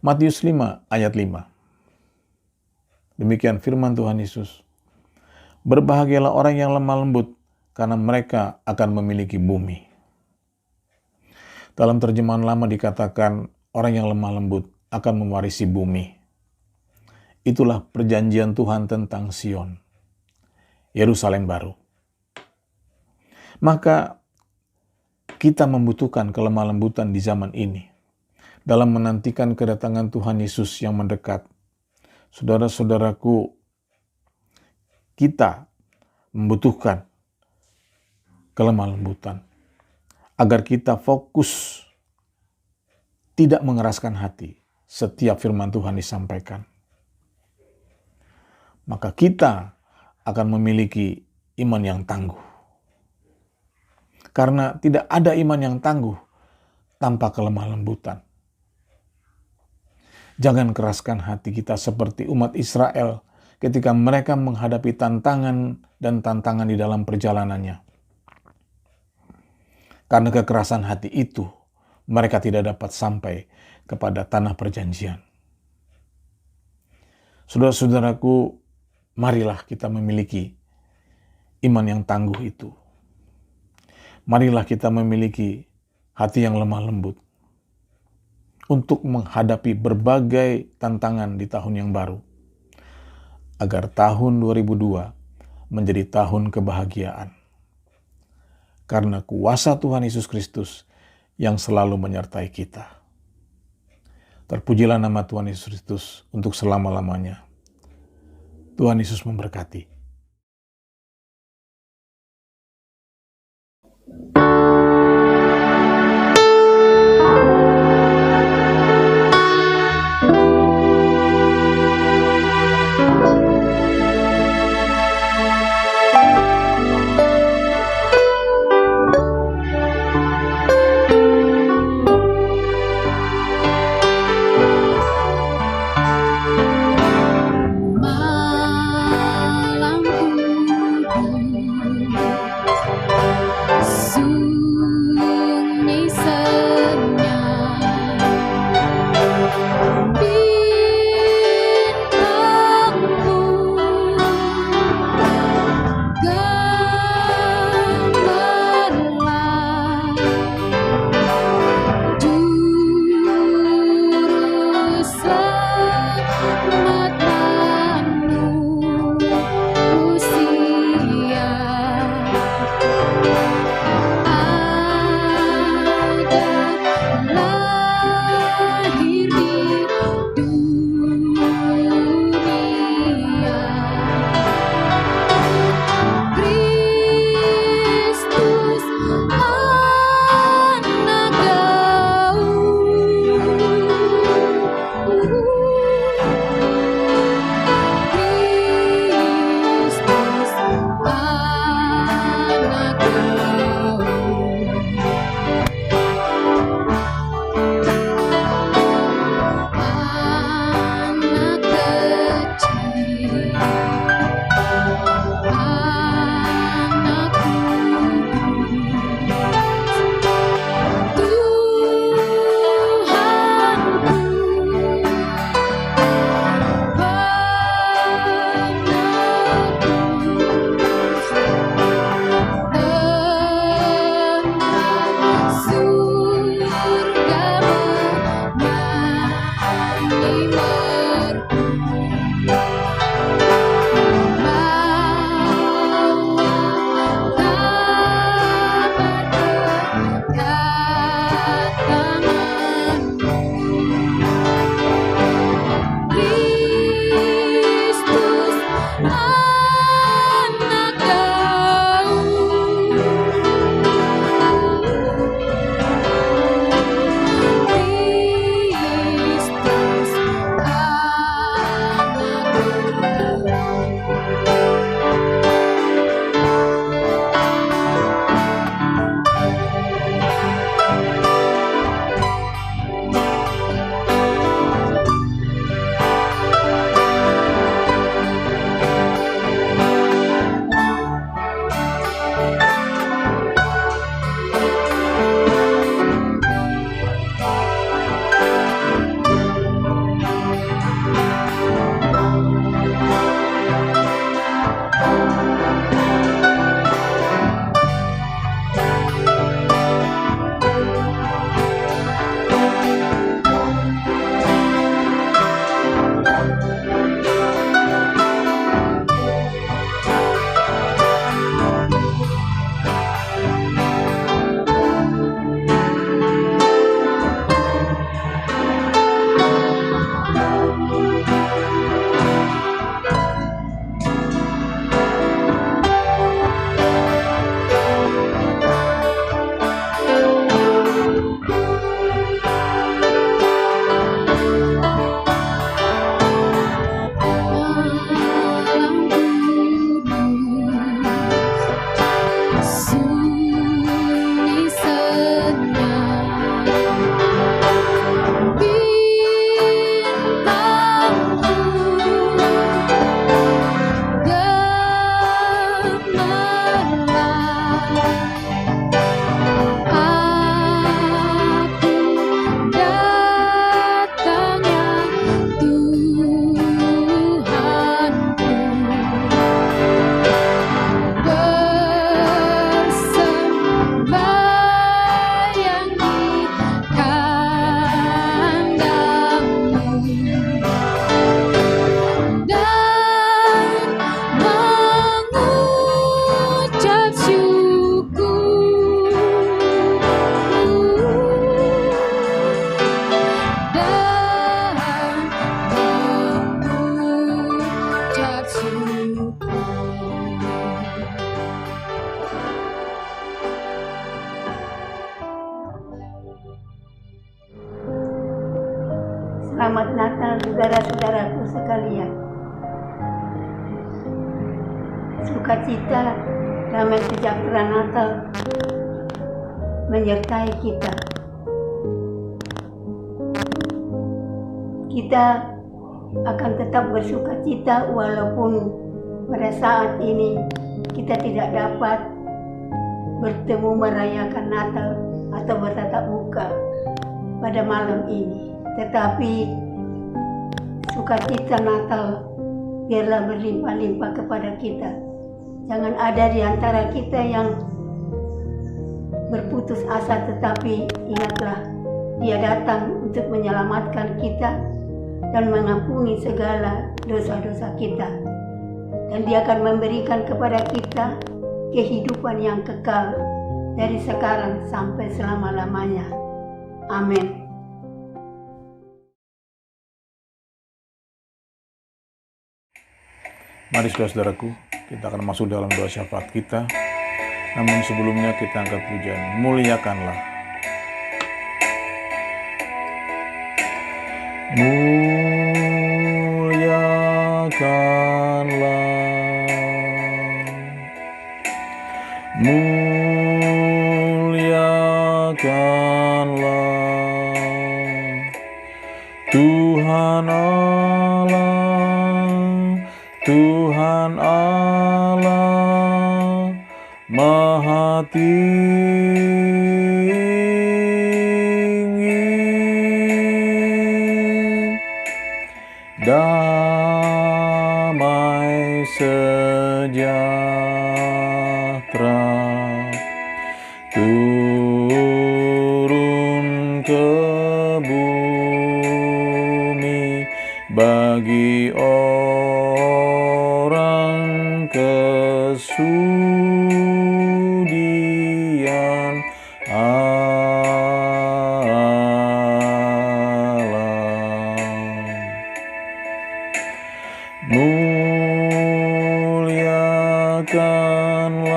Matius 5 ayat 5. Demikian firman Tuhan Yesus. Berbahagialah orang yang lemah lembut, karena mereka akan memiliki bumi. Dalam terjemahan lama dikatakan orang yang lemah lembut akan mewarisi bumi. Itulah perjanjian Tuhan tentang Sion, Yerusalem baru. Maka kita membutuhkan kelemah lembutan di zaman ini dalam menantikan kedatangan Tuhan Yesus yang mendekat. Saudara-saudaraku, kita membutuhkan kelemah lembutan agar kita fokus tidak mengeraskan hati setiap firman Tuhan disampaikan. Maka kita akan memiliki iman yang tangguh. Karena tidak ada iman yang tangguh tanpa kelemah lembutan. Jangan keraskan hati kita seperti umat Israel ketika mereka menghadapi tantangan dan tantangan di dalam perjalanannya. Karena kekerasan hati itu, mereka tidak dapat sampai kepada tanah perjanjian. Saudara-saudaraku, marilah kita memiliki iman yang tangguh itu. Marilah kita memiliki hati yang lemah lembut untuk menghadapi berbagai tantangan di tahun yang baru, agar tahun 2002 menjadi tahun kebahagiaan. Karena kuasa Tuhan Yesus Kristus yang selalu menyertai kita. Terpujilah nama Tuhan Yesus Kristus untuk selama-lamanya. Tuhan Yesus memberkati. Selamat Natal saudara-saudaraku sekalian. Sukacita, damai sejahtera Natal menyertai kita. Kita akan tetap bersukacita walaupun pada saat ini kita tidak dapat bertemu merayakan Natal atau bertatap muka pada malam ini. Tetapi sukacita Natal biarlah berlimpah-limpah kepada kita. Jangan ada di antara kita yang berputus asa, tetapi ingatlah Dia datang untuk menyelamatkan kita dan mengampuni segala dosa-dosa kita. Dan Dia akan memberikan kepada kita kehidupan yang kekal dari sekarang sampai selama-lamanya. Amin. Mari saudara-saudaraku, kita akan masuk dalam doa syafaat kita. Namun sebelumnya kita angkat pujian, muliakanlah. Muliakanlah, muliakanlah Tuhan Allah, Tuhan Allah Maha Tinggi. Damai sejahtera turun ke bumi bagi orang kesudian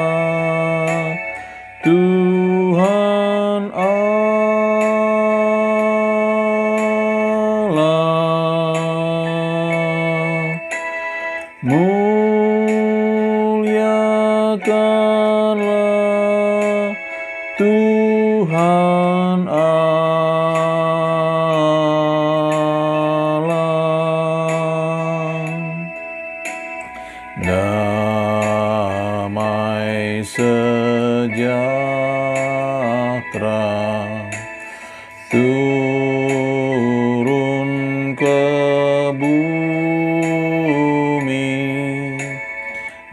muliakanlah Tuhan Allah, muliakanlah Tuhan Allah. Damai sejahtera turun ke bumi,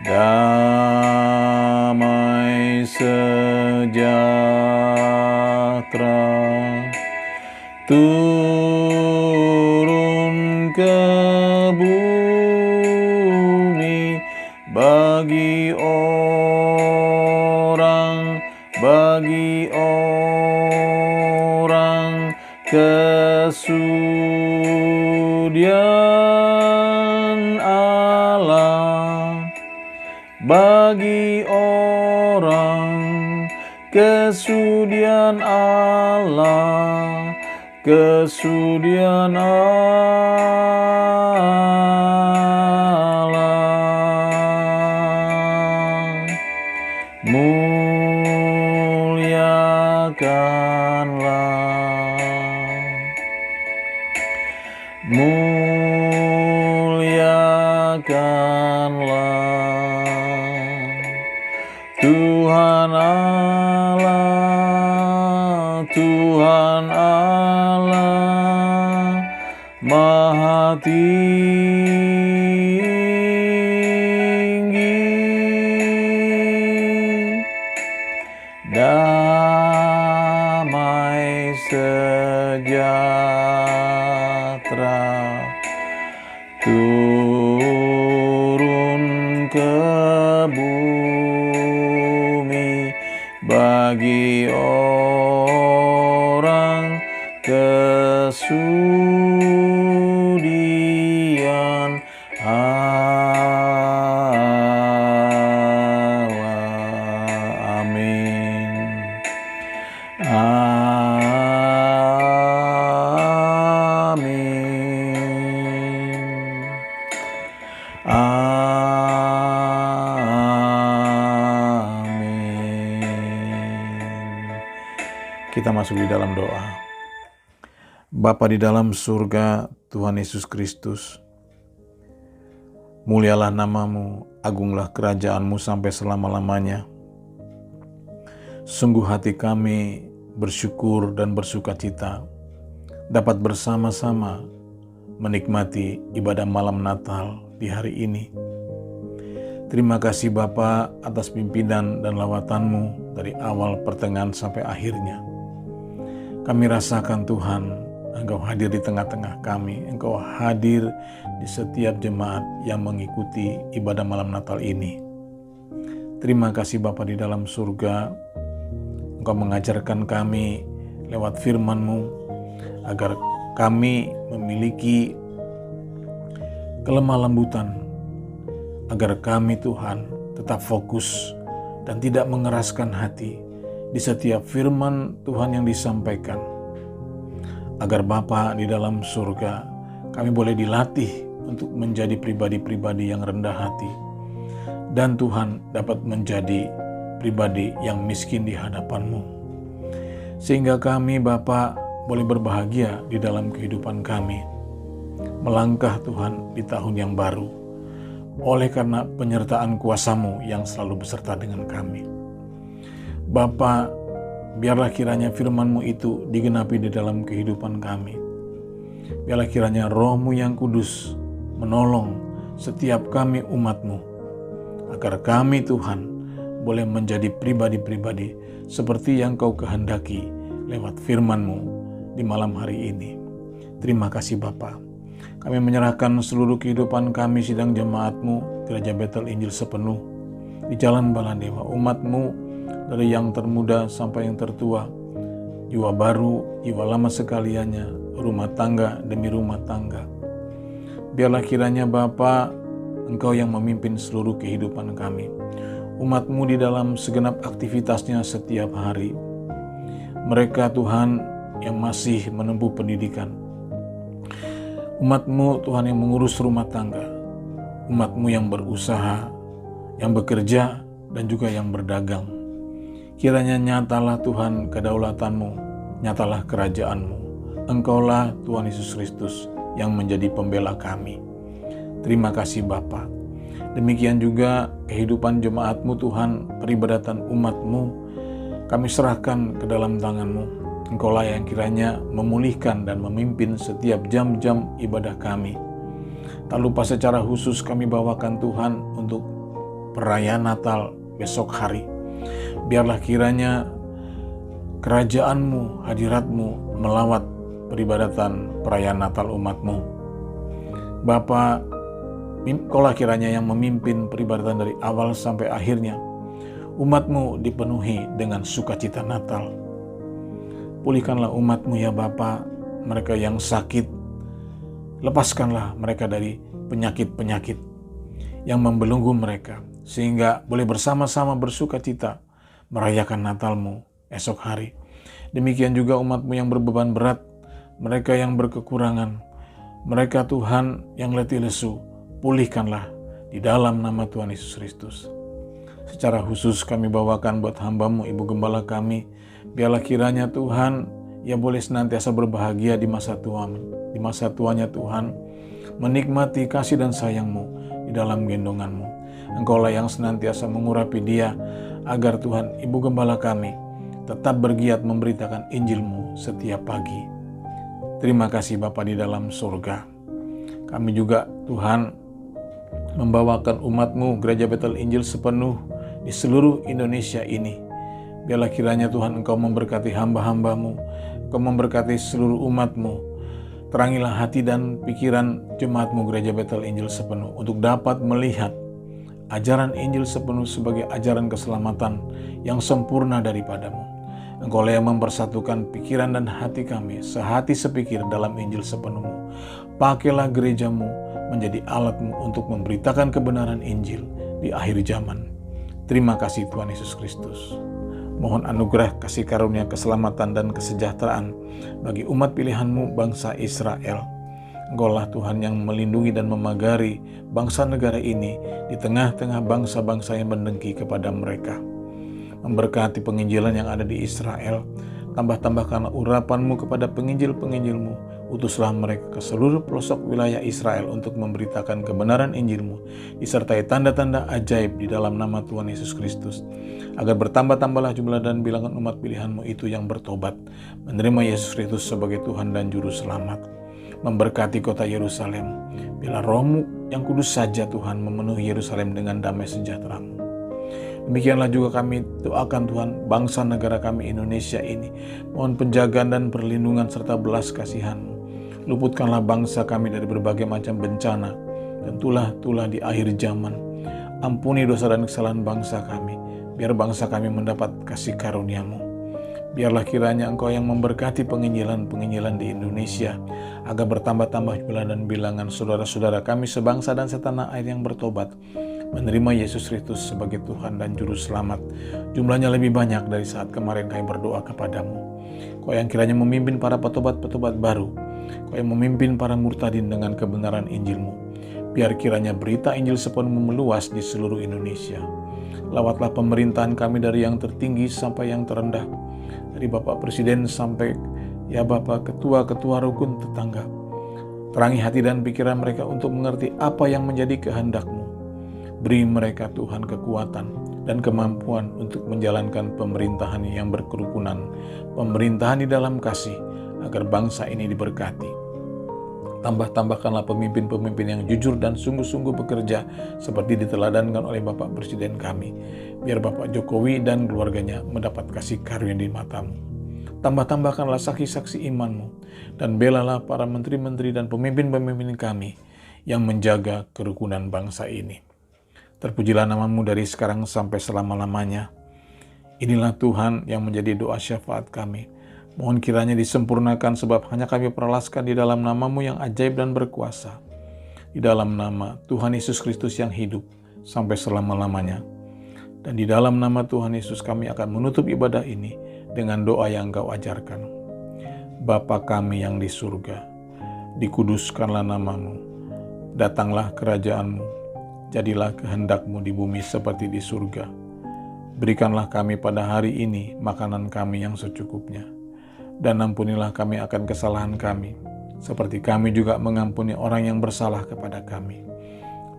damai sejahtera turun ke bumi bagi orang kesudian Allah bagi orang, kesudian Allah, kesudian Allah. Muliakanlah Tuhan Allah, Tuhan Allah Maha tinggi. Damai sejahtera turun ke bumi bagi orang, kesudian Allah. Amin. Kita masuk di dalam doa. Bapa di dalam surga, Tuhan Yesus Kristus, mulialah namamu, agunglah kerajaanmu sampai selama-lamanya. Sungguh hati kami bersyukur dan bersukacita dapat bersama-sama menikmati ibadah malam Natal di hari ini. Terima kasih Bapa atas pimpinan dan lawatanmu dari awal, pertengahan sampai akhirnya. Kami rasakan Tuhan, Engkau hadir di tengah-tengah kami, Engkau hadir di setiap jemaat yang mengikuti ibadah malam Natal ini. Terima kasih Bapa di dalam surga, Engkau mengajarkan kami lewat firman-Mu agar kami memiliki kelemah lembutan, agar kami Tuhan tetap fokus dan tidak mengeraskan hati di setiap firman Tuhan yang disampaikan, agar Bapa di dalam surga kami boleh dilatih untuk menjadi pribadi-pribadi yang rendah hati, dan Tuhan dapat menjadi pribadi yang miskin di hadapan-Mu, sehingga kami Bapa boleh berbahagia di dalam kehidupan kami, melangkah Tuhan di tahun yang baru, oleh karena penyertaan kuasa-Mu yang selalu beserta dengan kami. Bapa, biarlah kiranya firman-Mu itu digenapi di dalam kehidupan kami. Biarlah kiranya Roh-Mu yang kudus menolong setiap kami umat-Mu, agar kami Tuhan boleh menjadi pribadi-pribadi seperti yang Kau kehendaki lewat firman-Mu di malam hari ini. Terima kasih Bapa. Kami menyerahkan seluruh kehidupan kami sidang jemaat-Mu, Gereja Betel Injil Sepenuh, di Jalan Balandewa, umat-Mu dari yang termuda sampai yang tertua, jiwa baru, jiwa lama sekaliannya, rumah tangga demi rumah tangga. Biarlah kiranya Bapa, Engkau yang memimpin seluruh kehidupan kami, umat-Mu di dalam segenap aktivitasnya setiap hari. Mereka Tuhan yang masih menempuh pendidikan, umat-Mu Tuhan yang mengurus rumah tangga, umat-Mu yang berusaha, yang bekerja, dan juga yang berdagang. Kiranya nyatalah Tuhan kedaulatan-Mu, nyatalah kerajaan-Mu. Engkaulah Tuhan Yesus Kristus yang menjadi pembela kami. Terima kasih Bapa. Demikian juga kehidupan jemaat-Mu Tuhan, peribadatan umat-Mu, kami serahkan ke dalam tangan-Mu. Engkaulah yang kiranya memulihkan dan memimpin setiap jam-jam ibadah kami. Tak lupa secara khusus kami bawakan Tuhan untuk perayaan Natal besok hari. Biarlah kiranya kerajaan-Mu, hadirat-Mu melawat peribadatan perayaan Natal umat-Mu. Bapa, Engkaulah kiranya yang memimpin peribadatan dari awal sampai akhirnya. Umat-Mu dipenuhi dengan sukacita Natal. Pulihkanlah umat-Mu ya Bapa, mereka yang sakit, Lepaskanlah mereka dari penyakit-penyakit yang membelenggu mereka, sehingga boleh bersama-sama bersuka cita merayakan Natal-Mu esok hari. Demikian juga umat-Mu yang berbeban berat, mereka yang berkekurangan, mereka Tuhan yang letih lesu, pulihkanlah di dalam nama Tuhan Yesus Kristus. Secara khusus kami bawakan buat hamba-Mu, Ibu Gembala kami, biarlah kiranya Tuhan, ia boleh senantiasa berbahagia di masa tuanya Tuhan, menikmati kasih dan sayang-Mu di dalam gendongan-Mu. Engkaulah yang senantiasa mengurapi dia, agar Tuhan, Ibu Gembala kami, tetap bergiat memberitakan Injil-Mu setiap pagi. Terima kasih Bapa di dalam surga. Kami juga Tuhan membawakan umat-Mu, Gereja Betel Injil sepenuh di seluruh Indonesia ini. Biarlah kiranya Tuhan Engkau memberkati hamba-hamba-Mu, Engkau memberkati seluruh umat-Mu. Terangilah hati dan pikiran jemaat-Mu Gereja Betel Injil sepenuh untuk dapat melihat ajaran Injil sepenuh sebagai ajaran keselamatan yang sempurna daripada-Mu. Engkaulah yang mempersatukan pikiran dan hati kami sehati sepikir dalam Injil sepenuh-Mu. Pakailah gereja-Mu menjadi alat-Mu untuk memberitakan kebenaran Injil di akhir zaman. Terima kasih Tuhan Yesus Kristus. Mohon anugerah kasih karunia keselamatan dan kesejahteraan bagi umat pilihan-Mu bangsa Israel. Engkaulah Tuhan yang melindungi dan memagari bangsa negara ini di tengah-tengah bangsa-bangsa yang mendengki kepada mereka. Memberkati penginjilan yang ada di Israel, tambah-tambahkanlah urapan-Mu kepada penginjil-penginjil-Mu. Utuslah mereka ke seluruh pelosok wilayah Israel untuk memberitakan kebenaran Injil-Mu, disertai tanda-tanda ajaib di dalam nama Tuhan Yesus Kristus, agar bertambah-tambahlah jumlah dan bilangan umat pilihan-Mu itu yang bertobat, menerima Yesus Kristus sebagai Tuhan dan Juru Selamat. Memberkati kota Yerusalem, bila Roh-Mu yang kudus saja Tuhan memenuhi Yerusalem dengan damai sejahtera-Mu. Demikianlah juga kami doakan Tuhan bangsa negara kami Indonesia ini. Mohon penjagaan dan perlindungan serta belas kasihan-Mu. Luputkanlah bangsa kami dari berbagai macam bencana dan tulah-tulah di akhir zaman. Ampuni dosa dan kesalahan bangsa kami, biar bangsa kami mendapat kasih karunia-Mu. Biarlah kiranya Engkau yang memberkati penginjilan-penginjilan di Indonesia, agar bertambah-tambah jumlah dan bilangan saudara-saudara kami sebangsa dan setanah air yang bertobat, menerima Yesus Kristus sebagai Tuhan dan Juru Selamat. Jumlahnya lebih banyak dari saat kemarin kami berdoa kepadamu. Kau yang kiranya memimpin para petobat-petobat baru, Kau yang memimpin para murtadin dengan kebenaran Injil-Mu. Biar kiranya berita Injil sepenuhnya meluas di seluruh Indonesia. Lawatlah pemerintahan kami dari yang tertinggi sampai yang terendah, dari Bapak Presiden sampai Bapak ketua-ketua rukun tetangga. Terangi hati dan pikiran mereka untuk mengerti apa yang menjadi kehendak-Mu. Beri mereka Tuhan kekuatan dan kemampuan untuk menjalankan pemerintahan yang berkerukunan, pemerintahan di dalam kasih, agar bangsa ini diberkati. Tambah-tambahkanlah pemimpin-pemimpin yang jujur dan sungguh-sungguh bekerja seperti diteladankan oleh Bapak Presiden kami. Biar Bapak Jokowi dan keluarganya mendapat kasih karunia di mata-Mu. Tambah-tambahkanlah saksi-saksi iman-Mu dan belalah para menteri-menteri dan pemimpin-pemimpin kami yang menjaga kerukunan bangsa ini. Terpujilah nama-Mu dari sekarang sampai selama-lamanya. Inilah Tuhan yang menjadi doa syafaat kami. Mohon kiranya disempurnakan sebab hanya kami peralaskan di dalam nama-Mu yang ajaib dan berkuasa. Di dalam nama Tuhan Yesus Kristus yang hidup sampai selama-lamanya. Dan di dalam nama Tuhan Yesus kami akan menutup ibadah ini dengan doa yang Engkau ajarkan. Bapa kami yang di surga, dikuduskanlah nama-Mu, datanglah kerajaan-Mu, jadilah kehendak-Mu di bumi seperti di surga. Berikanlah kami pada hari ini makanan kami yang secukupnya. Dan ampunilah kami akan kesalahan kami, seperti kami juga mengampuni orang yang bersalah kepada kami.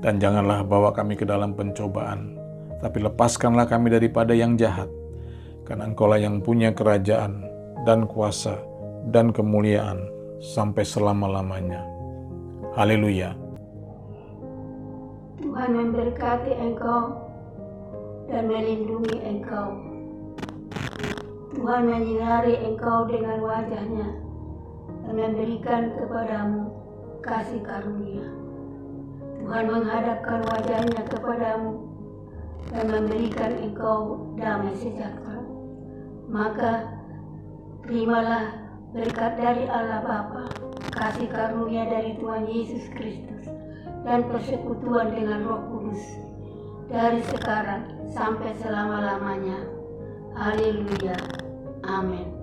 Dan janganlah bawa kami ke dalam pencobaan, tapi lepaskanlah kami daripada yang jahat. Karena Engkaulah yang punya kerajaan dan kuasa dan kemuliaan sampai selama-lamanya. Haleluya. Tuhan memberkati engkau dan melindungi engkau. Tuhan menyinari engkau dengan wajah-Nya dan memberikan kepadamu kasih karunia. Tuhan menghadapkan wajah-Nya kepadamu dan memberikan engkau damai sejahtera. Maka terimalah berkat dari Allah Bapa, kasih karunia dari Tuhan Yesus Kristus, dan persekutuan dengan Roh Kudus, dari sekarang sampai selama-lamanya. Haleluya. Amin.